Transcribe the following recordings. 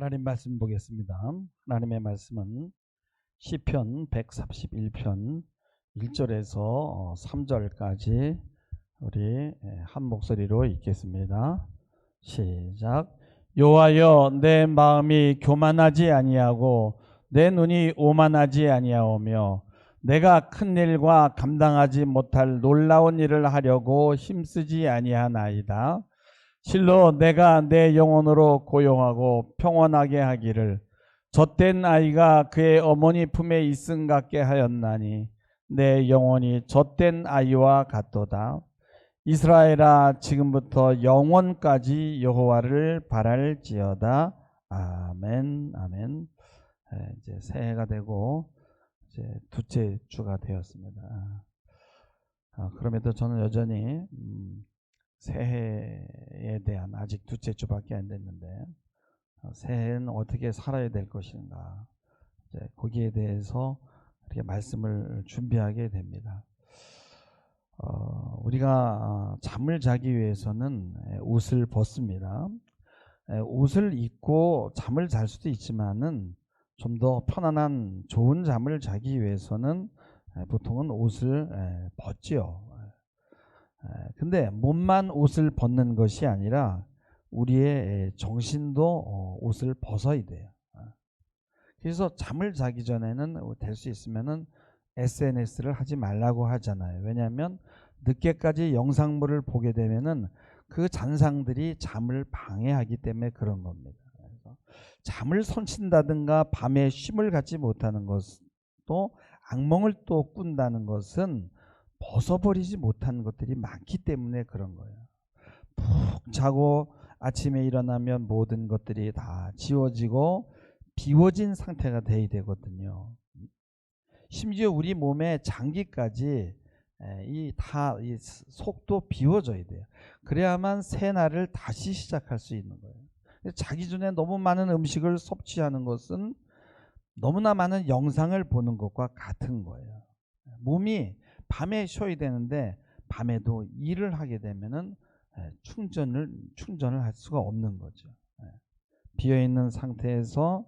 하나님 말씀 보겠습니다. 하나님의 말씀은 시편 131편 1절에서 3절까지 우리 한 목소리로 읽겠습니다. 시작. 여호와여, 내 마음이 교만하지 아니하고 내 눈이 오만하지 아니하오며 내가 큰 일과 감당하지 못할 놀라운 일을 하려고 힘쓰지 아니하나이다. 실로 내가 내 영혼으로 고용하고 평온하게 하기를 젖된 아이가 그의 어머니 품에 있음 같게 하였나니 내 영혼이 젖된 아이와 같도다. 이스라엘아, 지금부터 영원까지 여호와를 바랄지어다. 아멘. 아멘. 이제 새해가 되고 이제 둘째 주가 되었습니다. 그럼에도 저는 여전히 새해에 대한 아직 둘째 주밖에 안 됐는데 새해는 어떻게 살아야 될 것인가, 이제 거기에 대해서 이렇게 말씀을 준비하게 됩니다. 우리가 잠을 자기 위해서는 옷을 벗습니다. 옷을 입고 잠을 잘 수도 있지만은 좀 더 편안한 좋은 잠을 자기 위해서는 보통은 옷을 벗지요. 근데 몸만 옷을 벗는 것이 아니라 우리의 정신도 옷을 벗어야 돼요. 그래서 잠을 자기 전에는 될 수 있으면은 SNS를 하지 말라고 하잖아요. 왜냐하면 늦게까지 영상물을 보게 되면은 그 잔상들이 잠을 방해하기 때문에 그런 겁니다. 그래서 잠을 설친다든가 밤에 쉼을 갖지 못하는 것도, 악몽을 또 꾼다는 것은 벗어버리지 못한 것들이 많기 때문에 그런 거예요. 푹 자고 아침에 일어나면 모든 것들이 다 지워지고 비워진 상태가 돼야 되거든요. 심지어 우리 몸의 장기까지 이 속도 비워져야 돼요. 그래야만 새날을 다시 시작할 수 있는 거예요. 자기 전에 너무 많은 음식을 섭취하는 것은 너무나 많은 영상을 보는 것과 같은 거예요. 몸이 밤에 쉬어야 되는데 밤에도 일을 하게 되면은 충전을 할 수가 없는 거죠. 비어있는 상태에서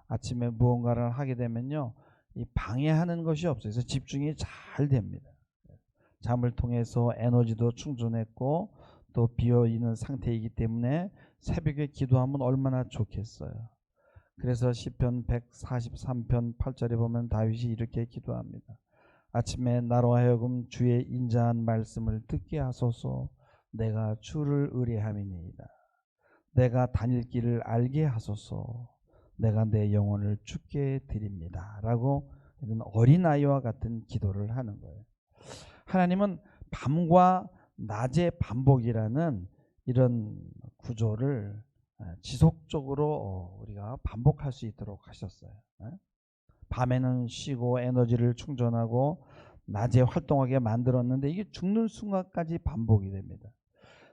아침에 무언가를 하게 되면요, 이 방해하는 것이 없어요. 그래서 집중이 잘 됩니다. 잠을 통해서 에너지도 충전했고 또 비어있는 상태이기 때문에 새벽에 기도하면 얼마나 좋겠어요. 그래서 시편 143편 8절에 보면 다윗이 이렇게 기도합니다. 아침에 나로 하여금 주의 인자한 말씀을 듣게 하소서. 내가 주를 의뢰함이니이다. 내가 다닐 길을 알게 하소서. 내가 내 영혼을 주께 드립니다. 라고 이런 어린아이와 같은 기도를 하는 거예요. 하나님은 밤과 낮의 반복이라는 이런 구조를 지속적으로 우리가 반복할 수 있도록 하셨어요. 밤에는 쉬고 에너지를 충전하고 낮에 활동하게 만들었는데 이게 죽는 순간까지 반복이 됩니다.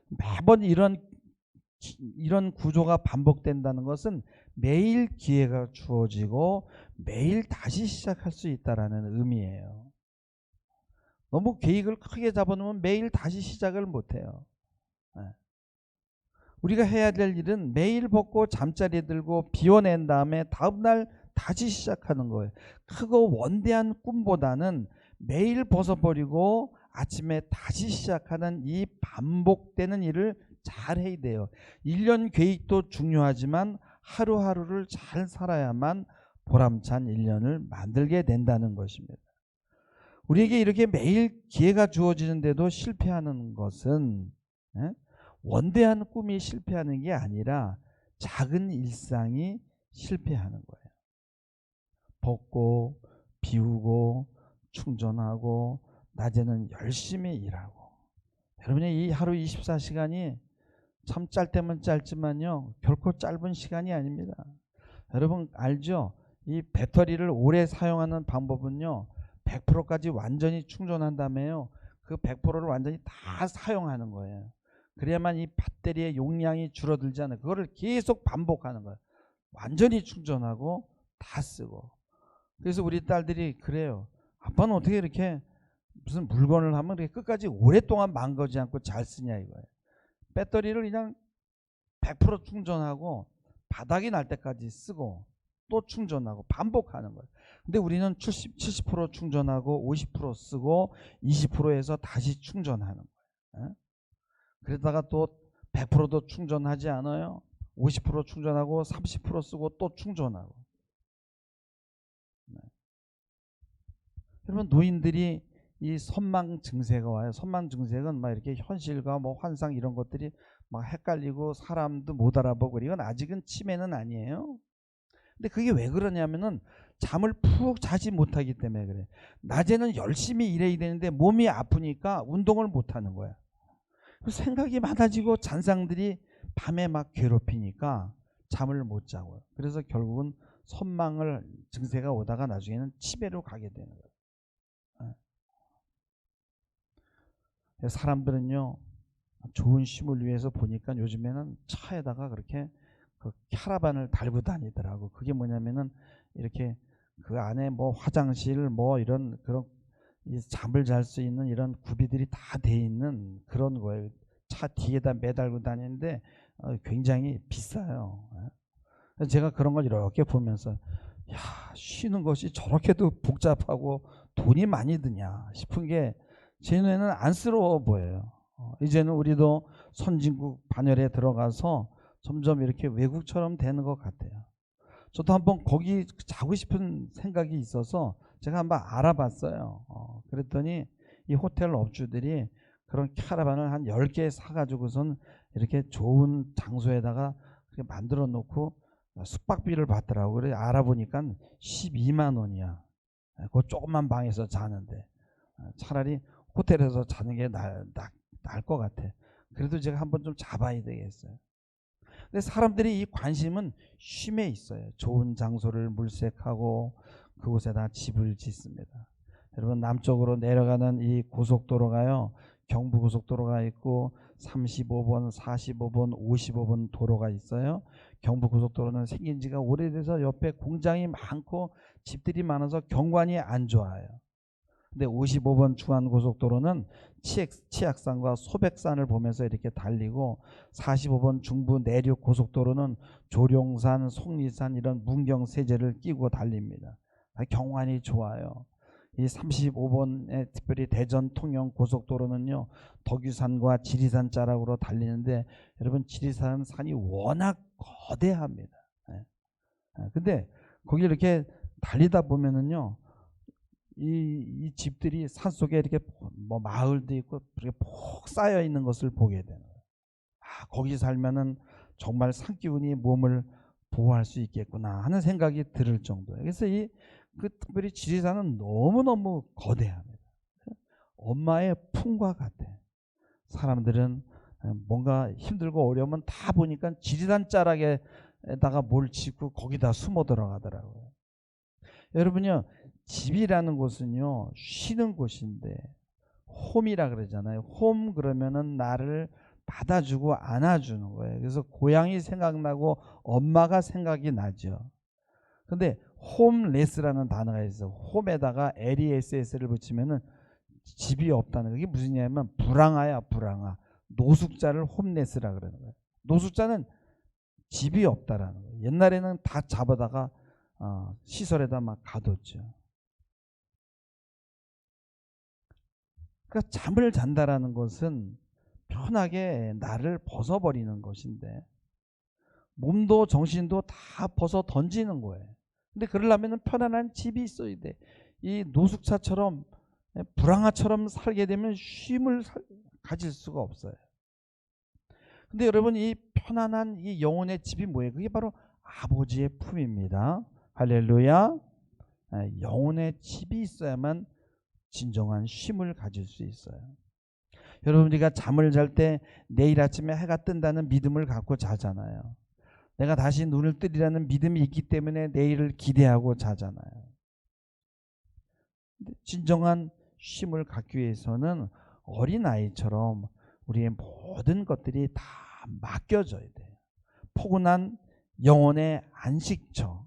매번 이런 구조가 반복된다는 것은 매일 기회가 주어지고 매일 다시 시작할 수 있다는 의미예요. 너무 계획을 크게 잡아놓으면 매일 다시 시작을 못해요. 우리가 해야 될 일은 매일 벗고 잠자리에 들고 비워낸 다음에 다음날 다시 시작하는 거예요. 크고 원대한 꿈보다는 매일 벗어버리고 아침에 다시 시작하는 이 반복되는 일을 잘 해야 돼요. 1년 계획도 중요하지만 하루하루를 잘 살아야만 보람찬 1년을 만들게 된다는 것입니다. 우리에게 이렇게 매일 기회가 주어지는데도 실패하는 것은 원대한 꿈이 실패하는 게 아니라 작은 일상이 실패하는 거예요. 벗고 비우고 충전하고 낮에는 열심히 일하고. 여러분의 이 하루 24시간이 참 짧다면 짧지만요, 결코 짧은 시간이 아닙니다. 여러분 알죠? 이 배터리를 오래 사용하는 방법은요, 100%까지 완전히 충전한 다음에요, 그 100%를 완전히 다 사용하는 거예요. 그래야만 이 배터리의 용량이 줄어들지 않아요. 그거를 계속 반복하는 거예요. 완전히 충전하고 다 쓰고. 그래서 우리 딸들이 그래요. 아빠는 어떻게 이렇게 무슨 물건을 하면 이렇게 끝까지 오랫동안 망가지지 않고 잘 쓰냐 이거예요. 배터리를 그냥 100% 충전하고 바닥이 날 때까지 쓰고 또 충전하고 반복하는 거예요. 근데 우리는 70% 충전하고 50% 쓰고 20%에서 다시 충전하는 거예요. 그러다가 또 100%도 충전하지 않아요. 50% 충전하고 30% 쓰고 또 충전하고. 여러분, 노인들이 이 선망 증세가 와요. 선망 증세는 막 이렇게 현실과 뭐 환상 이런 것들이 막 헷갈리고 사람도 못 알아보고, 이건 아직은 치매는 아니에요. 근데 그게 왜 그러냐면은 잠을 푹 자지 못하기 때문에 그래. 낮에는 열심히 일해야 되는데 몸이 아프니까 운동을 못 하는 거야. 생각이 많아지고 잔상들이 밤에 막 괴롭히니까 잠을 못 자고요. 그래서 결국은 선망을 증세가 오다가 나중에는 치매로 가게 되는 거예요. 사람들은요, 좋은 쉼을 위해서 보니까 요즘에는 차에다가 그렇게 그 캐러반을 달고 다니더라고. 그게 뭐냐면은 이렇게 그 안에 뭐 화장실 뭐 이런 그런 잠을 잘 수 있는 이런 구비들이 다 돼 있는 그런 거예요. 차 뒤에다 매달고 다니는데 굉장히 비싸요. 제가 그런 걸 이렇게 보면서, 야, 쉬는 것이 저렇게도 복잡하고 돈이 많이 드냐 싶은 게 제 눈에는 안쓰러워 보여요. 이제는 우리도 선진국 반열에 들어가서 점점 이렇게 외국처럼 되는 것 같아요. 저도 한번 거기 자고 싶은 생각이 있어서 제가 한번 알아봤어요. 그랬더니 이 호텔 업주들이 그런 캐러반을 한 10개 사가지고선 이렇게 좋은 장소에다가 만들어 놓고 숙박비를 받더라고요. 그래 알아보니까 12만 원이야. 그 조그만 방에서 자는데. 차라리 호텔에서 자는 게 나을 것 같아. 그래도 제가 한번 좀 잡아야 되겠어요. 근데 사람들이 이 관심은 쉼에 있어요. 좋은 장소를 물색하고 그곳에다 집을 짓습니다. 여러분, 남쪽으로 내려가는 이 고속도로가요, 경부고속도로가 있고 35번, 45번, 55번 도로가 있어요. 경부고속도로는 생긴 지가 오래돼서 옆에 공장이 많고 집들이 많아서 경관이 안 좋아요. 근데 55번 중안고속도로는 치악산과 소백산을 보면서 이렇게 달리고, 45번 중부 내륙 고속도로는 조룡산, 속리산 이런 문경세제를 끼고 달립니다. 경관이 좋아요. 이 35번의 특별히 대전 통영 고속도로는요, 덕유산과 지리산 자락으로 달리는데, 여러분, 지리산 산이 워낙 거대합니다. 근데 거기 이렇게 달리다 보면은요, 이 집들이 산속에 이렇게 뭐 마을도 있고 이렇게 폭 쌓여 있는 것을 보게 되는 거예요. 거기 살면은 정말 산기운이 몸을 보호할 수 있겠구나 하는 생각이 들을 정도예요. 그래서 특별히 지리산은 너무너무 거대합니다. 엄마의 품과 같아. 사람들은 뭔가 힘들고 어려우면 다 보니까 지리산 자락에다가 뭘 짓고 거기다 숨어 들어가더라고요. 여러분요, 집이라는 곳은요, 쉬는 곳인데, 홈이라 그러잖아요. 홈 그러면은 나를 받아주고 안아주는 거예요. 그래서 고향이 생각나고 엄마가 생각이 나죠. 근데 홈레스라는 단어가 있어. 홈에다가 LESS를 붙이면은 집이 없다는 거. 이게 무슨 얘기냐면 불황아야, 불황아. 노숙자를 홈레스라 그러는 거예요. 노숙자는 집이 없다라는 거예요. 옛날에는 다 잡아다가 시설에다 막 가뒀죠. 그러니까 잠을 잔다라는 것은 편하게 나를 벗어버리는 것인데, 몸도 정신도 다 벗어 던지는 거예요. 근데 그러려면 편안한 집이 있어야 돼. 이 노숙자처럼 불황아처럼 살게 되면 쉼을 가질 수가 없어요. 근데 여러분, 이 편안한 이 영혼의 집이 뭐예요? 그게 바로 아버지의 품입니다. 할렐루야. 영혼의 집이 있어야만 진정한 쉼을 가질 수 있어요. 여러분, 우리가 잠을 잘 때 내일 아침에 해가 뜬다는 믿음을 갖고 자잖아요. 내가 다시 눈을 뜨리라는 믿음이 있기 때문에 내일을 기대하고 자잖아요. 진정한 쉼을 갖기 위해서는 어린아이처럼 우리의 모든 것들이 다 맡겨져야 돼요. 포근한 영혼의 안식처,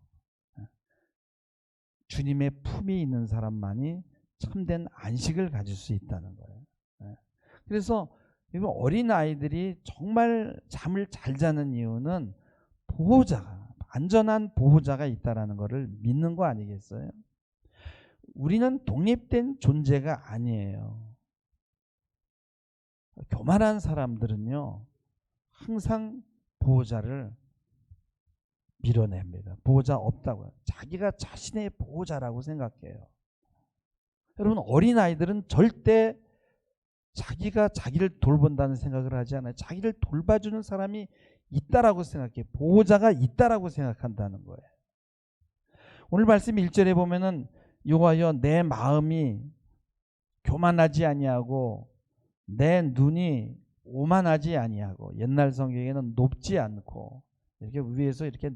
주님의 품이 있는 사람만이 참된 안식을 가질 수 있다는 거예요. 그래서 어린아이들이 정말 잠을 잘 자는 이유는 보호자가 안전한 보호자가 있다라는 것을 믿는 거 아니겠어요? 우리는 독립된 존재가 아니에요. 교만한 사람들은요, 항상 보호자를 밀어냅니다. 보호자 없다고요. 자기가 자신의 보호자라고 생각해요. 여러분, 어린아이들은 절대 자기가 자기를 돌본다는 생각을 하지 않아요. 자기를 돌봐주는 사람이 있다라고 생각해요. 보호자가 있다라고 생각한다는 거예요. 오늘 말씀 1절에 보면은 여호와여 내 마음이 교만하지 아니하고 내 눈이 오만하지 아니하고, 옛날 성경에는 높지 않고 이렇게 위에서 이렇게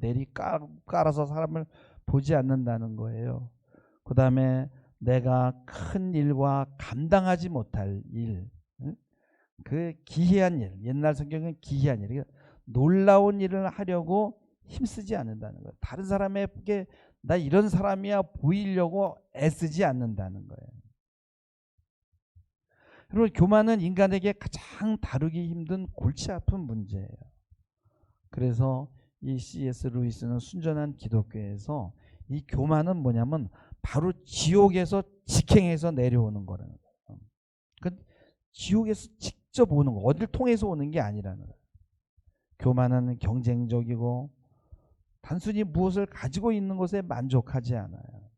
깔아서 사람을 보지 않는다는 거예요. 그 다음에 내가 큰 일과 감당하지 못할 일, 그 기이한 일, 옛날 성경은 기이한 일, 놀라운 일을 하려고 힘쓰지 않는다는 거예요. 다른 사람에게 나 이런 사람이야 보이려고 애쓰지 않는다는 거예요. 여러분, 교만은 인간에게 가장 다루기 힘든 골치 아픈 문제예요. 그래서 이 C.S. 루이스는 순전한 기독교에서 이 교만은 뭐냐면 바로 지옥에서 직행해서 내려오는 거라는 거예요. 그 지옥에서 직접 오는 거, 어딜 통해서 오는 게 아니라는 거예요. 교만은 경쟁적이고 단순히 무엇을 가지고 있는 것에 만족하지 않아요.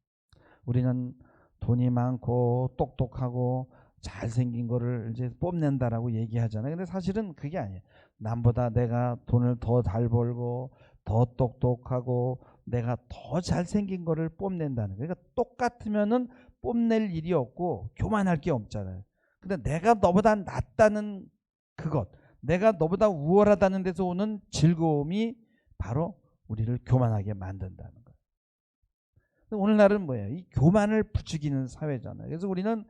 우리는 돈이 많고 똑똑하고 잘생긴 거를 이제 뽐낸다라고 얘기하잖아요. 근데 사실은 그게 아니에요. 남보다 내가 돈을 더 잘 벌고 더 똑똑하고 내가 더 잘생긴 거를 뽐낸다는 거예요. 그러니까 똑같으면은 뽐낼 일이 없고 교만할 게 없잖아요. 근데 내가 너보다 낫다는 그것, 내가 너보다 우월하다는 데서 오는 즐거움이 바로 우리를 교만하게 만든다는 거예요. 오늘날은 뭐예요? 이 교만을 부추기는 사회잖아요. 그래서 우리는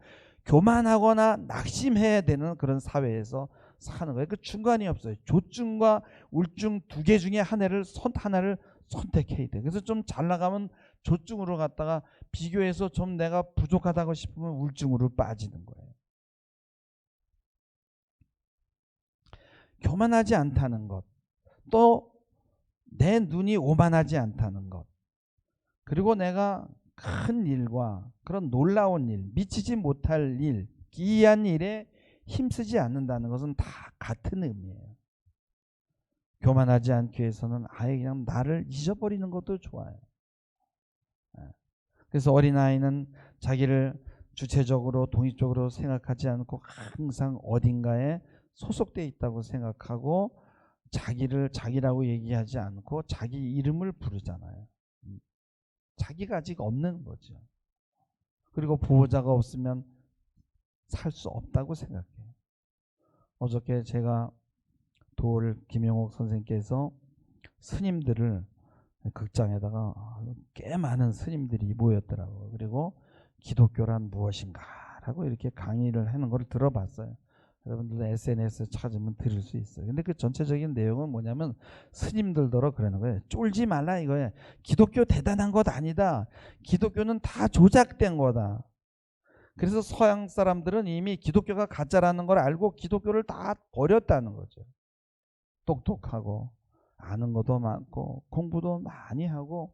교만하거나 낙심해야 되는 그런 사회에서 사는 거예요. 그 중간이 없어요. 조증과 우울증 두 개 중에 하나를 선택해야 돼요. 그래서 좀 잘 나가면 조증으로 갔다가 비교해서 좀 내가 부족하다고 싶으면 우울증으로 빠지는 거예요. 교만하지 않다는 것, 또 내 눈이 오만하지 않다는 것, 그리고 내가 큰 일과 그런 놀라운 일, 미치지 못할 일, 기이한 일에 힘쓰지 않는다는 것은 다 같은 의미예요. 교만하지 않기 위해서는 아예 그냥 나를 잊어버리는 것도 좋아요. 그래서 어린아이는 자기를 주체적으로 독립적으로 생각하지 않고 항상 어딘가에 소속되어 있다고 생각하고 자기를 자기라고 얘기하지 않고 자기 이름을 부르잖아요. 자기가 아직 없는 거죠. 그리고 보호자가 없으면 살 수 없다고 생각해요. 어저께 제가 김영옥 선생님께서 스님들을 극장에다가 꽤 많은 스님들이 모였더라고요. 그리고 기독교란 무엇인가라고 이렇게 강의를 하는 걸 들어봤어요. 여러분들도 SNS 찾으면 들을 수 있어요. 근데 그 전체적인 내용은 뭐냐면 스님들더러 그러는 거예요. 쫄지 말라 이거예요. 기독교 대단한 것 아니다. 기독교는 다 조작된 거다. 그래서 서양 사람들은 이미 기독교가 가짜라는 걸 알고 기독교를 다 버렸다는 거죠. 똑똑하고 아는 것도 많고 공부도 많이 하고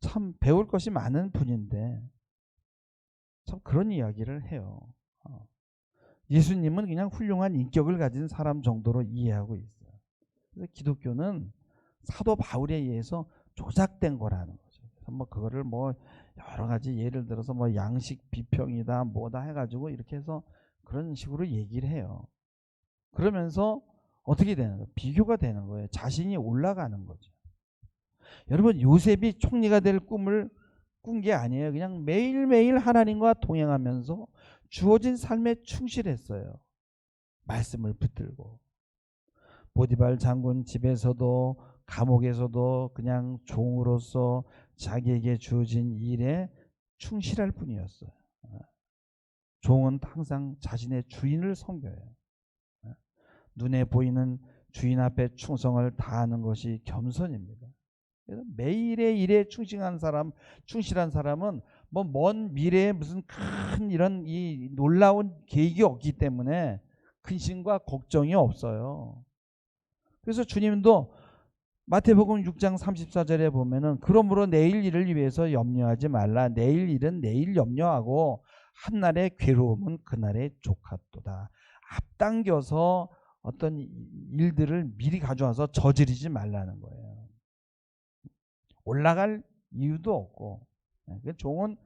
참 배울 것이 많은 분인데 참 그런 이야기를 해요. 예수님은 그냥 훌륭한 인격을 가진 사람 정도로 이해하고 있어요. 그래서 기독교는 사도 바울에 의해서 조작된 거라는 거죠. 그래서 뭐 그거를 뭐 여러 가지 예를 들어서 뭐 양식 비평이다 뭐다 해가지고 이렇게 해서 그런 식으로 얘기를 해요. 그러면서 어떻게 되는 거예요? 비교가 되는 거예요. 자신이 올라가는 거죠. 여러분, 요셉이 총리가 될 꿈을 꾼 게 아니에요. 그냥 매일매일 하나님과 동행하면서 주어진 삶에 충실했어요. 말씀을 붙들고. 보디발 장군 집에서도 감옥에서도 그냥 종으로서 자기에게 주어진 일에 충실할 뿐이었어요. 종은 항상 자신의 주인을 섬겨요. 눈에 보이는 주인 앞에 충성을 다하는 것이 겸손입니다. 그래서 매일의 일에 충실한 사람은 뭐 먼 미래에 무슨 큰 이런 이 놀라운 계획이 없기 때문에 근심과 걱정이 없어요. 그래서 주님도 마태복음 6장 34절에 보면은 그러므로 내일 일을 위해서 염려하지 말라. 내일 일은 내일 염려하고 한날의 괴로움은 그날의 족하도다. 앞당겨서 어떤 일들을 미리 가져와서 저지르지 말라는 거예요. 올라갈 이유도 없고 종은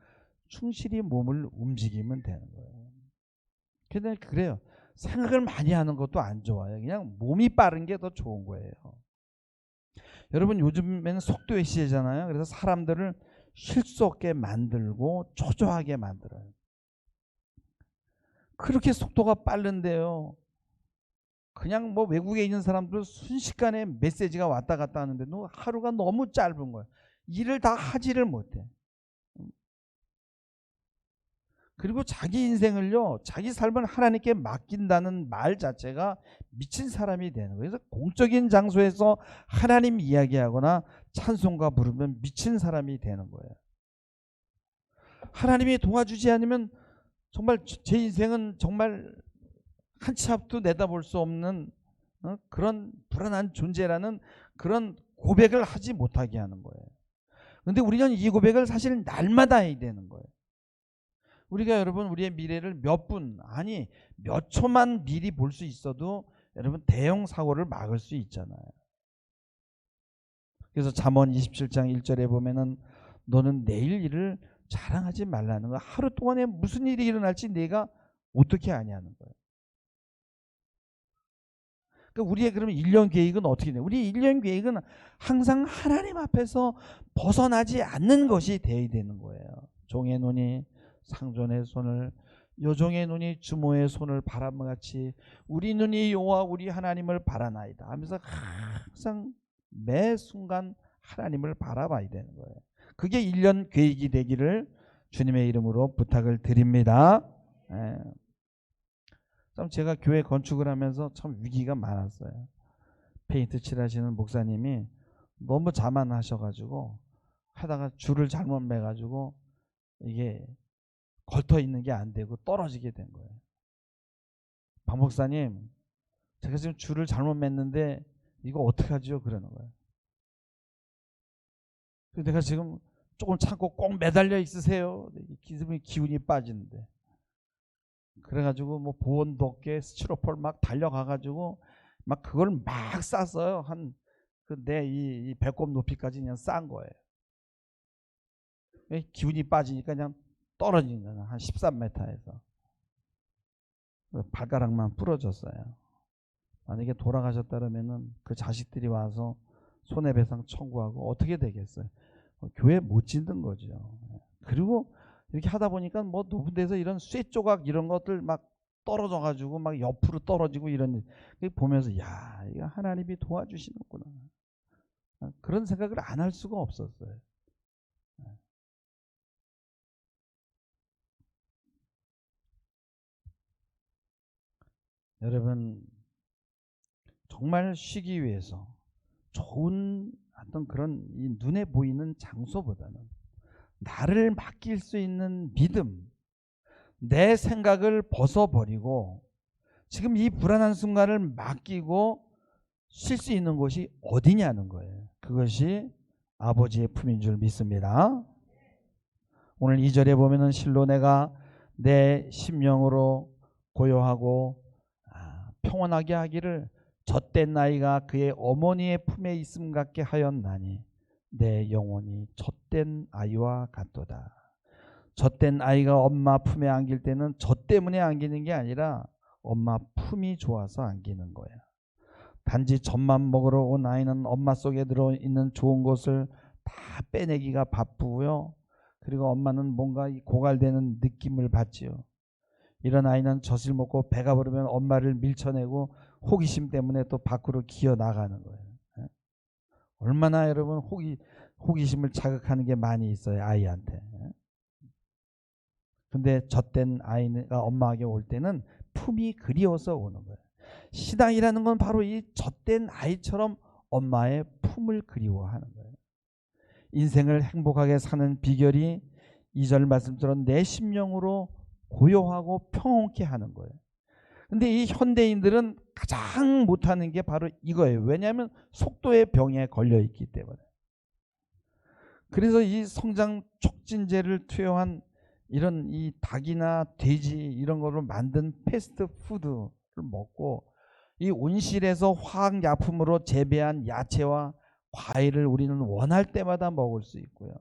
충실히 몸을 움직이면 되는 거예요. 근데 그래요. 생각을 많이 하는 것도 안 좋아요. 그냥 몸이 빠른 게 더 좋은 거예요. 여러분 요즘에는 속도의 시대잖아요. 그래서 사람들을 쉴 수 없게 만들고 초조하게 만들어요. 그렇게 속도가 빠른데요. 그냥 뭐 외국에 있는 사람들 순식간에 메시지가 왔다 갔다 하는데 하루가 너무 짧은 거예요. 일을 다 하지를 못해. 그리고 자기 인생을요, 자기 삶을 하나님께 맡긴다는 말 자체가 미친 사람이 되는 거예요. 그래서 공적인 장소에서 하나님 이야기하거나 찬송가 부르면 미친 사람이 되는 거예요. 하나님이 도와주지 않으면 정말 제 인생은 정말 한 치 앞도 내다볼 수 없는 그런 불안한 존재라는 그런 고백을 하지 못하게 하는 거예요. 그런데 우리는 이 고백을 사실 날마다 해야 되는 거예요. 우리가 여러분 우리의 미래를 몇 분 아니 몇 초만 미리 볼 수 있어도 여러분 대형 사고를 막을 수 있잖아요. 그래서 잠언 27장 1절에 보면은 너는 내일 일을 자랑하지 말라는 거야. 하루 동안에 무슨 일이 일어날지 내가 어떻게 아냐는 거예요. 그러니까 우리의 그러면 1년 계획은 어떻게 돼요? 우리 1년 계획은 항상 하나님 앞에서 벗어나지 않는 것이 되어야 되는 거예요. 종의 눈이 상전의 손을, 여종의 눈이 주모의 손을 바람같이 우리 눈이 여호와 우리 하나님을 바라나이다 하면서 항상 매 순간 하나님을 바라봐야 되는 거예요. 그게 1년 계획이 되기를 주님의 이름으로 부탁을 드립니다. 참 제가 교회 건축을 하면서 참 위기가 많았어요. 페인트 칠하시는 목사님이 너무 자만하셔가지고 하다가 줄을 잘못 매가지고 이게 걸터 있는 게 안 되고 떨어지게 된 거예요. 박 목사님, 제가 지금 줄을 잘못 맸는데 이거 어떡하죠? 그러는 거예요. 내가 지금 조금 참고 꼭 매달려 있으세요. 기운이 빠지는데. 그래가지고 뭐 보온 덮개 스티로폴 막 달려가가지고 막 그걸 막 쌌어요. 한 내 이 배꼽 높이까지 그냥 싼 거예요. 기운이 빠지니까 그냥 떨어지는 거예요. 한 13m에서. 발가락만 부러졌어요. 만약에 돌아가셨다면은 그 자식들이 와서 손해배상 청구하고 어떻게 되겠어요? 교회 못 짓는 거죠. 그리고 이렇게 하다 보니까 뭐 높은 데서 이런 쇠 조각 이런 것들 막 떨어져 가지고 막 옆으로 떨어지고 이런 보면서 야, 이거 하나님이 도와주시는구나. 그런 생각을 안 할 수가 없었어요. 여러분 정말 쉬기 위해서 좋은 어떤 그런 이 눈에 보이는 장소보다는 나를 맡길 수 있는 믿음, 내 생각을 벗어버리고 지금 이 불안한 순간을 맡기고 쉴 수 있는 곳이 어디냐는 거예요. 그것이 아버지의 품인 줄 믿습니다. 오늘 2절에 보면은 실로 내가 내 심령으로 고요하고 평온하게 하기를 젖된 나이가 그의 어머니의 품에 있음 같게 하였나니 내 영혼이 젖된 아이와 같도다. 젖된 아이가 엄마 품에 안길 때는 젖 때문에 안기는 게 아니라 엄마 품이 좋아서 안기는 거야. 단지 젖만 먹으러 온 아이는 엄마 속에 들어있는 좋은 것을 다 빼내기가 바쁘고요. 그리고 엄마는 뭔가 고갈되는 느낌을 받지요. 이런 아이는 젖을 먹고 배가 부르면 엄마를 밀쳐내고 호기심 때문에 또 밖으로 기어 나가는 거예요. 얼마나 여러분 호기심을 자극하는 게 많이 있어요, 아이한테. 근데 젖된 아이가 엄마에게 올 때는 품이 그리워서 오는 거예요. 신앙이라는 건 바로 이 젖된 아이처럼 엄마의 품을 그리워하는 거예요. 인생을 행복하게 사는 비결이 2절 말씀처럼 내 심령으로 고요하고 평온케 하는 거예요. 근데 이 현대인들은 가장 못하는 게 바로 이거예요. 왜냐하면 속도의 병에 걸려 있기 때문에. 그래서 이 성장 촉진제를 투여한 이런 이 닭이나 돼지 이런 거로 만든 패스트푸드를 먹고 이 온실에서 화학약품으로 재배한 야채와 과일을 우리는 원할 때마다 먹을 수 있고요.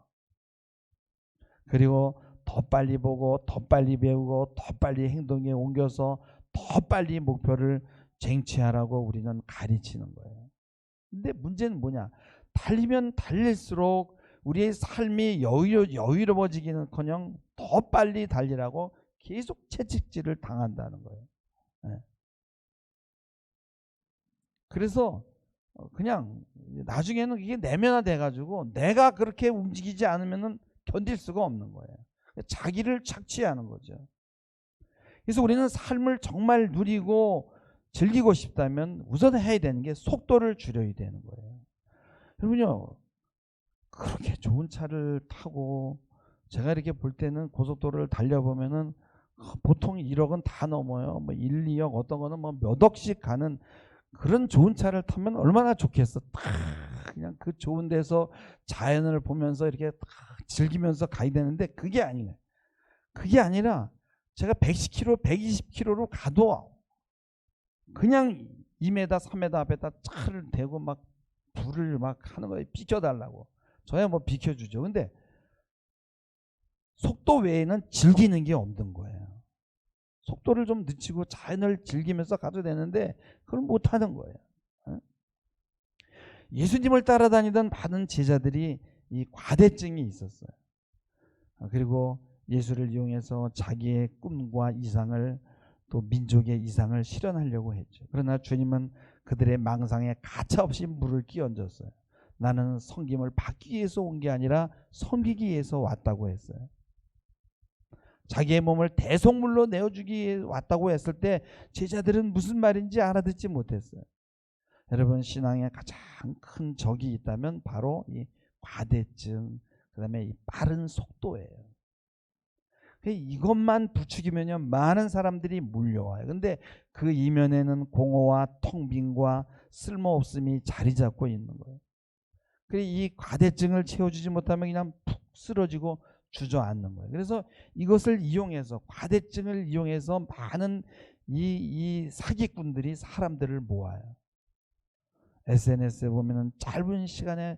그리고 더 빨리 보고 더 빨리 배우고 더 빨리 행동에 옮겨서 더 빨리 목표를 쟁취하라고 우리는 가르치는 거예요. 근데 문제는 뭐냐? 달리면 달릴수록 우리의 삶이 여유로워지기는커녕 더 빨리 달리라고 계속 채찍질을 당한다는 거예요. 네. 그래서 그냥 나중에는 이게 내면화돼 가지고 내가 그렇게 움직이지 않으면은 견딜 수가 없는 거예요. 자기를 착취하는 거죠. 그래서 우리는 삶을 정말 누리고 즐기고 싶다면 우선 해야 되는 게 속도를 줄여야 되는 거예요. 여러분요, 그렇게 좋은 차를 타고 제가 이렇게 볼 때는 고속도로를 달려보면은 보통 1억은 다 넘어요. 뭐 1, 2억 어떤 거는 뭐 몇 억씩 가는 그런 좋은 차를 타면 얼마나 좋겠어. 그냥 그 좋은 데서 자연을 보면서 이렇게 즐기면서 가야 되는데 그게 아니에요. 그게 아니라 제가 110km, 120km로 가도 그냥 2m, 3m 앞에다 차를 대고 막 불을 막 하는 거예요. 비켜달라고. 저야 뭐 비켜주죠. 근데 속도 외에는 즐기는 게 없는 거예요. 속도를 좀 늦추고 자연을 즐기면서 가도 되는데 그걸 못하는 거예요. 예수님을 따라다니던 많은 제자들이 이 과대증이 있었어요. 그리고 예수를 이용해서 자기의 꿈과 이상을 또 민족의 이상을 실현하려고 했죠. 그러나 주님은 그들의 망상에 가차없이 물을 끼얹었어요. 나는 섬김을 받기 위해서 온 게 아니라 섬기기 위해서 왔다고 했어요. 자기의 몸을 대속물로 내어주기 위해 왔다고 했을 때 제자들은 무슨 말인지 알아듣지 못했어요. 여러분, 신앙에 가장 큰 적이 있다면 바로 이 과대증, 그 다음에 이 빠른 속도예요. 이것만 부추기면요 많은 사람들이 몰려와요. 근데 그 이면에는 공허와 텅 빈과 쓸모없음이 자리 잡고 있는 거예요. 이 과대증을 채워주지 못하면 그냥 푹 쓰러지고 주저앉는 거예요. 그래서 이것을 이용해서 과대증을 이용해서 많은 이 사기꾼들이 사람들을 모아요. SNS에 보면은 짧은 시간에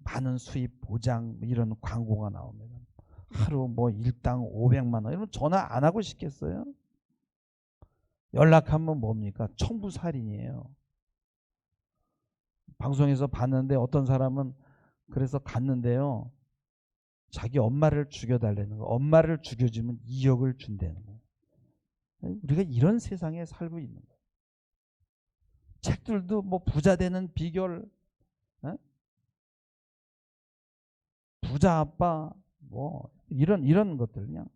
많은 수입 보장 이런 광고가 나옵니다. 하루 뭐 일당 500만 원 이러면 전화 안 하고 싶겠어요? 연락하면 뭡니까? 청부살인이에요. 방송에서 봤는데 어떤 사람은 그래서 갔는데요. 자기 엄마를 죽여달라는 거. 엄마를 죽여주면 2억을 준다는 거예요. 우리가 이런 세상에 살고 있는 거예요. 책들도 뭐 부자 되는 비결, 부자 아빠, 뭐 이런 것들 그냥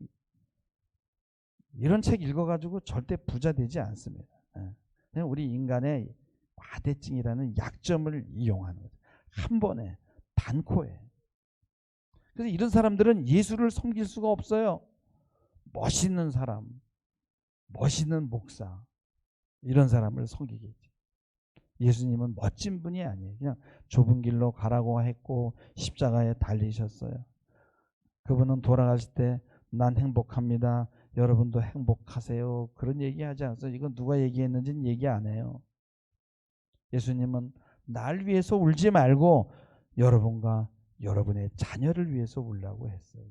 이런 책 읽어가지고 절대 부자 되지 않습니다. 그냥 우리 인간의 과대증이라는 약점을 이용하는 거죠. 한 번에 단코에. 그래서 이런 사람들은 예수를 섬길 수가 없어요. 멋있는 사람, 멋있는 목사 이런 사람을 섬기겠지. 예수님은 멋진 분이 아니에요. 그냥 좁은 길로 가라고 했고 십자가에 달리셨어요. 그분은 돌아가실 때 난 행복합니다. 여러분도 행복하세요. 그런 얘기하지 않았어요. 이건 누가 얘기했는지는 얘기 안 해요. 예수님은 날 위해서 울지 말고 여러분과 여러분의 자녀를 위해서 울라고 했어요.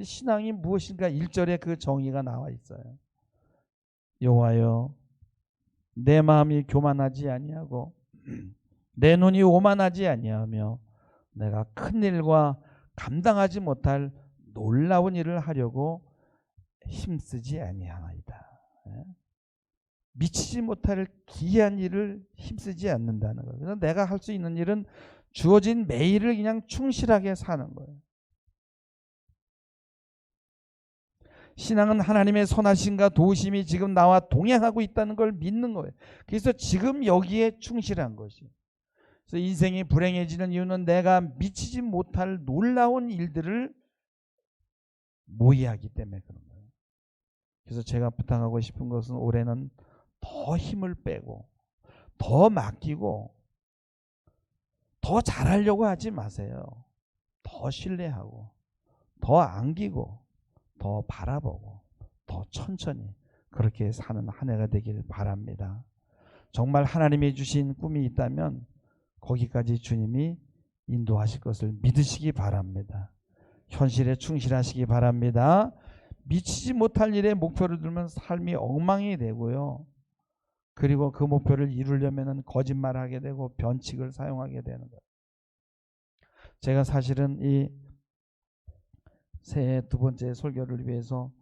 신앙이 무엇인가 1절에 그 정의가 나와 있어요. 여호와여 내 마음이 교만하지 아니하고 내 눈이 오만하지 아니하며 내가 큰 일과 감당하지 못할 놀라운 일을 하려고 힘쓰지 아니하나이다. 미치지 못할 기이한 일을 힘쓰지 않는다는 거예요. 그래서 내가 할 수 있는 일은 주어진 매일을 그냥 충실하게 사는 거예요. 신앙은 하나님의 선하심과 도우심이 지금 나와 동행하고 있다는 걸 믿는 거예요. 그래서 지금 여기에 충실한 것이에요. 그래서 인생이 불행해지는 이유는 내가 미치지 못할 놀라운 일들을 모의하기 때문에 그런 거예요. 그래서 제가 부탁하고 싶은 것은 올해는 더 힘을 빼고 더 맡기고 더 잘하려고 하지 마세요. 더 신뢰하고 더 안기고 더 바라보고 더 천천히 그렇게 사는 한 해가 되길 바랍니다. 정말 하나님이 주신 꿈이 있다면 거기까지 주님이 인도하실 것을 믿으시기 바랍니다. 현실에 충실하시기 바랍니다. 미치지 못할 일에 목표를 두면 삶이 엉망이 되고요. 그리고 그 목표를 이루려면 거짓말하게 되고 변칙을 사용하게 되는 거예요. 제가 사실은 이 새해 두 번째 설교를 위해서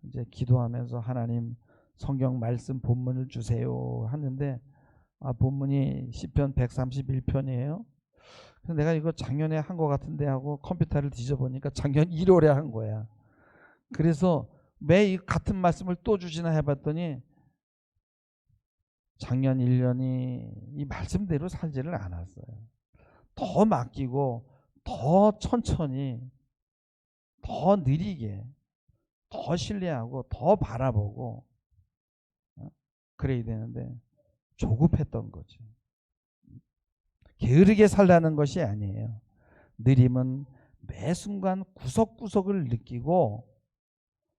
이제 기도하면서 하나님 성경 말씀 본문을 주세요 하는데 본문이 시편 131편이에요. 그래서 내가 이거 작년에 한 거 같은데 하고 컴퓨터를 뒤져보니까 작년 1월에 한 거야. 그래서 왜 이 같은 말씀을 또 주시나 해봤더니 작년 1년이 이 말씀대로 살지를 않았어요. 더 맡기고 더 천천히 더 느리게 더 신뢰하고 더 바라보고 그래야 되는데 조급했던 거지. 게으르게 살라는 것이 아니에요. 느림은 매 순간 구석구석을 느끼고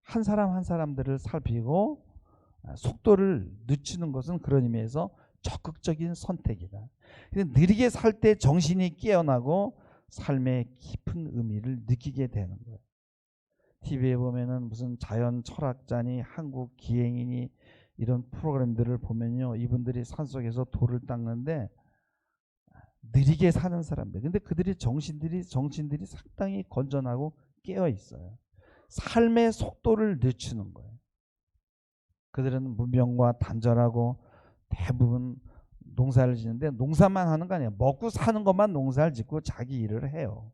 한 사람 한 사람들을 살피고 속도를 늦추는 것은 그런 의미에서 적극적인 선택이다. 느리게 살 때 정신이 깨어나고 삶의 깊은 의미를 느끼게 되는 거예요. TV에 보면은 무슨 자연 철학자니 한국 기행이니 이런 프로그램들을 보면요, 이분들이 산속에서 돌을 닦는데 느리게 사는 사람들. 근데 그들이 정신들이 상당히 건전하고 깨어 있어요. 삶의 속도를 늦추는 거예요. 그들은 무명과 단절하고 대부분 농사를 짓는데 농사만 하는 거 아니에요. 먹고 사는 것만 농사를 짓고 자기 일을 해요.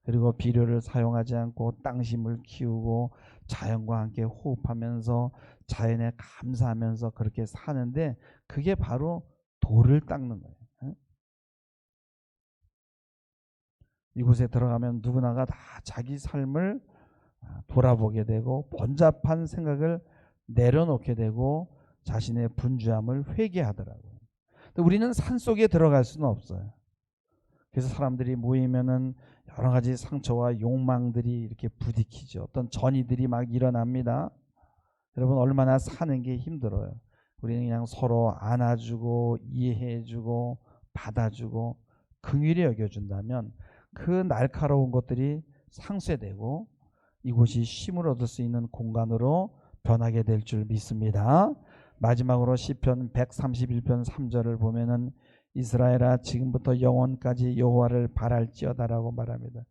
그리고 비료를 사용하지 않고 땅심을 키우고 자연과 함께 호흡하면서 자연에 감사하면서 그렇게 사는데 그게 바로 돌을 닦는 거예요. 이곳에 들어가면 누구나가 다 자기 삶을 돌아보게 되고 번잡한 생각을 내려놓게 되고 자신의 분주함을 회개하더라고요. 근데 우리는 산속에 들어갈 수는 없어요. 그래서 사람들이 모이면은 여러 가지 상처와 욕망들이 이렇게 부딪히죠. 어떤 전이들이 막 일어납니다. 여러분 얼마나 사는 게 힘들어요. 우리는 그냥 서로 안아주고 이해해주고 받아주고 긍휼히 여겨준다면 그 날카로운 것들이 상쇄되고 이곳이 쉼을 얻을 수 있는 공간으로 변하게 될 줄 믿습니다. 마지막으로 시편 131편 3절을 보면은 이스라엘아 지금부터 영원까지 여호와를 바랄지어다라고 말합니다.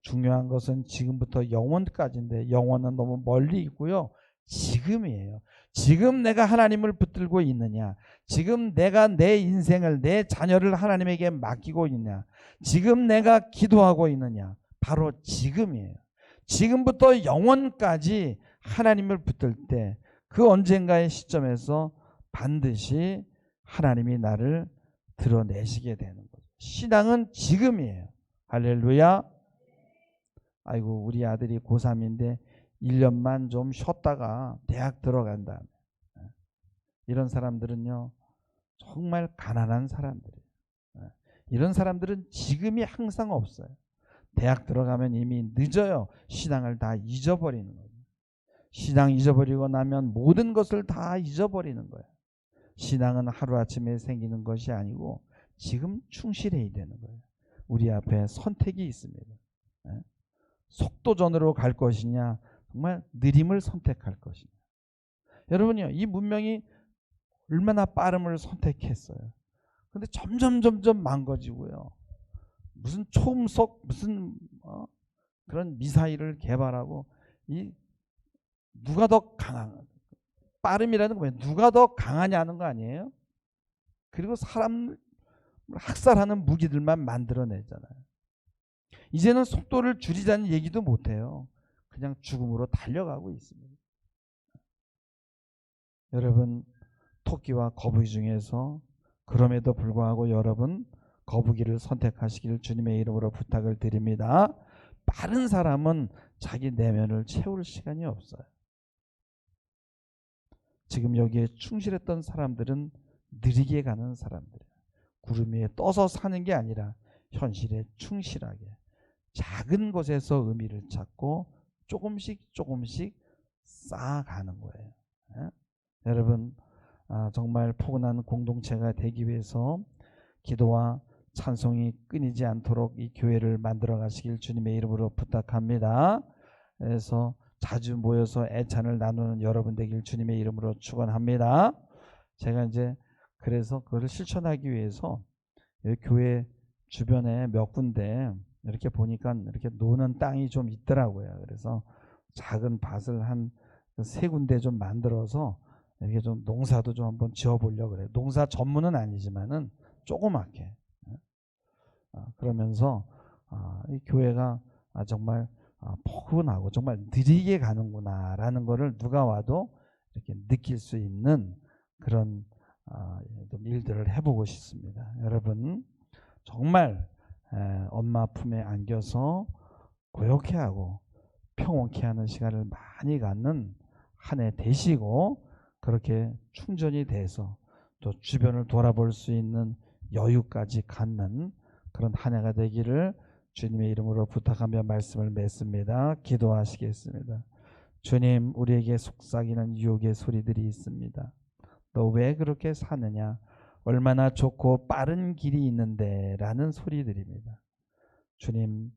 중요한 것은 지금부터 영원까지인데 영원은 너무 멀리 있고요. 지금이에요. 지금 내가 하나님을 붙들고 있느냐, 지금 내가 내 인생을 내 자녀를 하나님에게 맡기고 있느냐, 지금 내가 기도하고 있느냐, 바로 지금이에요. 지금부터 영원까지 하나님을 붙들 때 그 언젠가의 시점에서 반드시 하나님이 나를 드러내시게 되는 거죠. 신앙은 지금이에요. 할렐루야. 아이고 우리 아들이 고3인데 1년만 좀 쉬었다가 대학 들어간다. 이런 사람들은요 정말 가난한 사람들이에요. 이런 사람들은 지금이 항상 없어요. 대학 들어가면 이미 늦어요. 신앙을 다 잊어버리는 거예요. 신앙 잊어버리고 나면 모든 것을 다 잊어버리는 거예요. 신앙은 하루아침에 생기는 것이 아니고 지금 충실해야 되는 거예요. 우리 앞에 선택이 있습니다. 속도전으로 갈 것이냐 정말 느림을 선택할 것이냐. 여러분요 이 문명이 얼마나 빠름을 선택했어요. 근데 점점 망가지고요. 무슨 초음속 무슨 그런 미사일을 개발하고 이 누가 더 강한 빠름이라는 거 뭐예요? 누가 더 강하냐는 거 아니에요? 그리고 사람을 학살하는 무기들만 만들어내잖아요. 이제는 속도를 줄이자는 얘기도 못해요. 그냥 죽음으로 달려가고 있습니다. 여러분 토끼와 거북이 중에서 그럼에도 불구하고 여러분 거북이를 선택하시기를 주님의 이름으로 부탁을 드립니다. 빠른 사람은 자기 내면을 채울 시간이 없어요. 지금 여기에 충실했던 사람들은 느리게 가는 사람들이에요. 구름 위에 떠서 사는 게 아니라 현실에 충실하게 작은 것에서 의미를 찾고 조금씩 조금씩 쌓아가는 거예요. 예? 여러분, 정말 포근한 공동체가 되기 위해서 기도와 찬송이 끊이지 않도록 이 교회를 만들어 가시길 주님의 이름으로 부탁합니다. 그래서 자주 모여서 애찬을 나누는 여러분 되길 주님의 이름으로 축원합니다. 제가 이제 그래서 그거를 실천하기 위해서 여기 교회 주변에 몇 군데 이렇게 보니까 이렇게 노는 땅이 좀 있더라고요. 그래서 작은 밭을 한 세 군데 좀 만들어서 이렇게 좀 농사도 좀 한번 지어 보려고 그래요. 농사 전문은 아니지만은 조그맣게. 그러면서 이 교회가 정말 포근하고 정말 느리게 가는구나라는 거를 누가 와도 이렇게 느낄 수 있는 그런 좀 일들을 해보고 싶습니다. 여러분, 정말 엄마 품에 안겨서 고요케 하고 평온케 하는 시간을 많이 갖는 한 해 되시고, 그렇게 충전이 돼서 또 주변을 돌아볼 수 있는 여유까지 갖는 그런 한 해가 되기를 주님의 이름으로 부탁하며 말씀을 맺습니다. 기도하시겠습니다. 주님, 우리에게 속삭이는 유혹의 소리들이 있습니다. 너 왜 그렇게 사느냐, 얼마나 좋고 빠른 길이 있는데 라는 소리들입니다. 주님,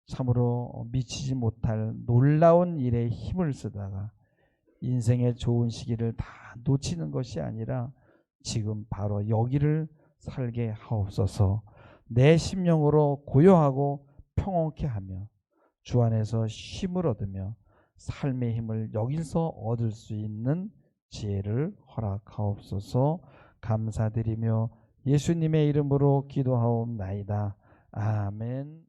참으로 미치지 못할 놀라운 일에 힘을 쓰다가 인생의 좋은 시기를 다 놓치는 것이 아니라 지금 바로 여기를 살게 하옵소서. 내 심령으로 고요하고 평온케 하며 주 안에서 쉼을 얻으며 삶의 힘을 여기서 얻을 수 있는 지혜를 허락하옵소서. 감사드리며 예수님의 이름으로 기도하옵나이다. 아멘.